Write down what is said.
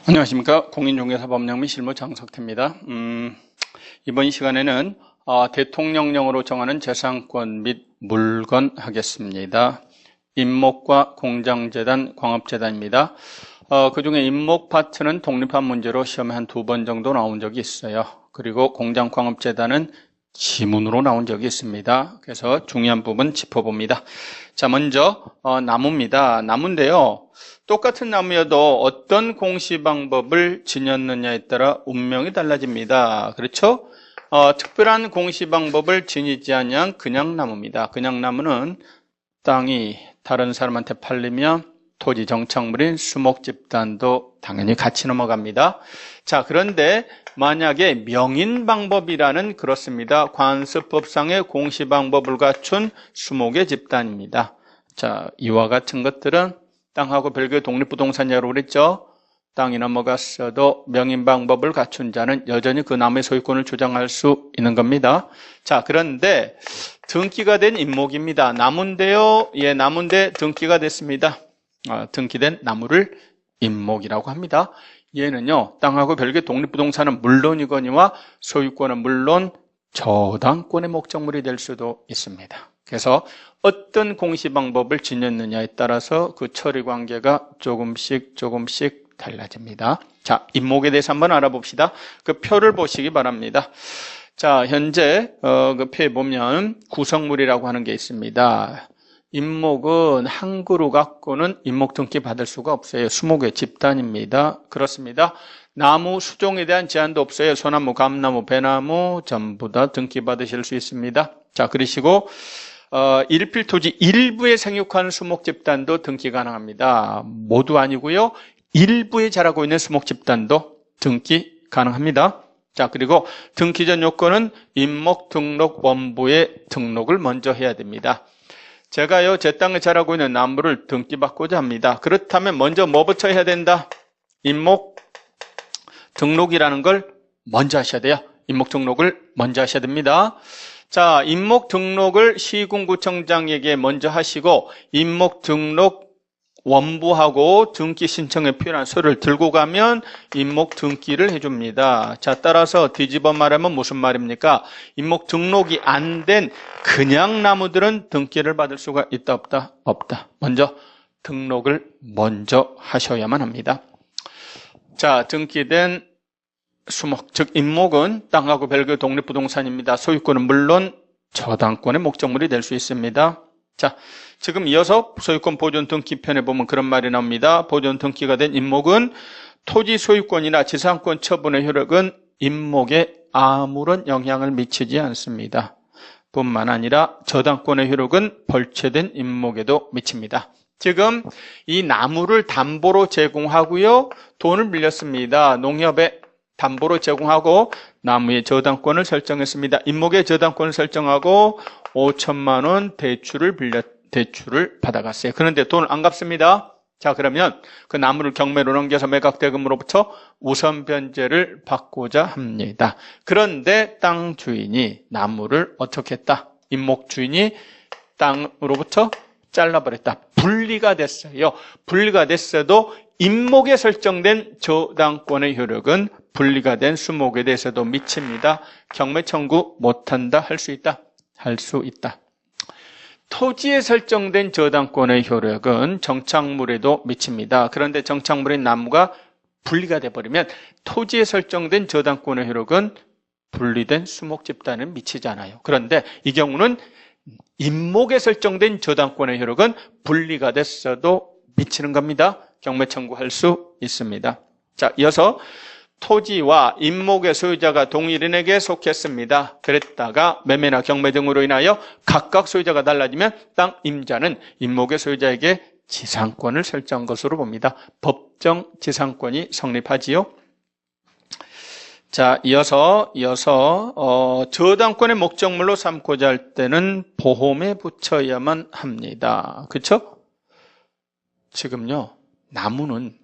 안녕하십니까. 공인중개사법령 및 실무 장석태입니다. 이번 시간에는 대통령령으로 정하는 재산권 및 물건 하겠습니다. 임목과 공장재단, 광업재단입니다. 그중에 임목 파트는 독립한 문제로 시험에 한 2번 정도 나온 적이 있어요. 그리고 공장, 광업재단은 지문으로 나온 적이 있습니다. 그래서 중요한 부분 짚어봅니다. 자, 먼저 나무입니다. 나무인데요. 똑같은 나무여도 어떤 공시 방법을 지녔느냐에 따라 운명이 달라집니다. 그렇죠? 특별한 공시 방법을 지니지 않은 그냥 나무입니다. 그냥 나무는 땅이 다른 사람한테 팔리면 토지 정착물인 수목집단도 당연히 같이 넘어갑니다. 자, 그런데 만약에 명인 방법이라는 그렇습니다. 관습법상의 공시 방법을 갖춘 수목의 집단입니다. 자, 이와 같은 것들은 땅하고 별개의 독립부동산이라고 그랬죠. 땅이 넘어갔어도 명인 방법을 갖춘 자는 여전히 그 나무의 소유권을 주장할 수 있는 겁니다. 자, 그런데 등기가 된 임목입니다. 나무인데요. 예, 나무인데 등기가 됐습니다. 등기된 나무를 임목이라고 합니다. 얘는요, 땅하고 별개 독립부동산은 물론이거니와 소유권은 물론 저당권의 목적물이 될 수도 있습니다. 그래서 어떤 공시 방법을 지녔느냐에 따라서 그 처리 관계가 조금씩 달라집니다. 자, 임목에 대해서 한번 알아봅시다. 그 표를 보시기 바랍니다. 자, 현재 그 표에 보면 구성물이라고 하는 게 있습니다. 임목은 한 그루 갖고는 임목 등기 받을 수가 없어요. 수목의 집단입니다. 그렇습니다. 나무 수종에 대한 제한도 없어요. 소나무, 감나무, 배나무 전부 다 등기 받으실 수 있습니다. 자, 그러시고 일필토지 일부에 생육하는 수목 집단도 등기 가능합니다. 모두 아니고요. 일부에 자라고 있는 수목 집단도 등기 가능합니다. 자, 그리고 등기 전 요건은 임목 등록 원부에 등록을 먼저 해야 됩니다. 제가요, 제 땅에 자라고 있는 나무를 등기받고자 합니다. 그렇다면 먼저 뭐부터 해야 된다? 임목 등록이라는 걸 먼저 하셔야 돼요. 임목 등록을 먼저 하셔야 됩니다. 자, 임목 등록을 시군구청장에게 먼저 하시고 임목 등록 원부하고 등기 신청에 필요한 서류를 들고 가면 임목 등기를 해줍니다. 자, 따라서 뒤집어 말하면 무슨 말입니까? 임목 등록이 안 된 그냥 나무들은 등기를 받을 수가 있다, 없다? 없다. 먼저 등록을 먼저 하셔야만 합니다. 자, 등기된 수목, 즉 임목은 땅하고 별개의 독립부동산입니다. 소유권은 물론 저당권의 목적물이 될 수 있습니다. 자, 지금 이어서 소유권 보존 등기편에 보면 그런 말이 나옵니다. 보존 등기가 된 임목은 토지 소유권이나 지상권 처분의 효력은 임목에 아무런 영향을 미치지 않습니다. 뿐만 아니라 저당권의 효력은 벌채된 임목에도 미칩니다. 지금 이 나무를 담보로 제공하고요. 돈을 빌렸습니다. 농협에 담보로 제공하고 나무의 저당권을 설정했습니다. 임목의 저당권을 설정하고 5천만 원 대출을 받아갔어요. 그런데 돈을 안 갚습니다. 자, 그러면 그 나무를 경매로 넘겨서 매각대금으로부터 우선 변제를 받고자 합니다. 그런데 땅 주인이 나무를 어떻게 했다? 임목 주인이 땅으로부터 잘라버렸다. 분리가 됐어요. 분리가 됐어도 임목에 설정된 저당권의 효력은 분리가 된 수목에 대해서도 미칩니다. 경매 청구 못한다, 할 수 있다? 할 수 있다. 토지에 설정된 저당권의 효력은 정착물에도 미칩니다. 그런데 정착물인 나무가 분리가 돼버리면 토지에 설정된 저당권의 효력은 분리된 수목 집단에 미치지 않아요. 그런데 이 경우는 임목에 설정된 저당권의 효력은 분리가 됐어도 미치는 겁니다. 경매 청구할 수 있습니다. 자, 이어서 토지와 임목의 소유자가 동일인에게 속했습니다. 그랬다가 매매나 경매 등으로 인하여 각각 소유자가 달라지면 땅 임자는 임목의 소유자에게 지상권을 설정한 것으로 봅니다. 법정 지상권이 성립하지요. 자, 이어서 저당권의 목적물로 삼고자 할 때는 보험에 붙여야만 합니다. 그렇죠? 지금요, 나무는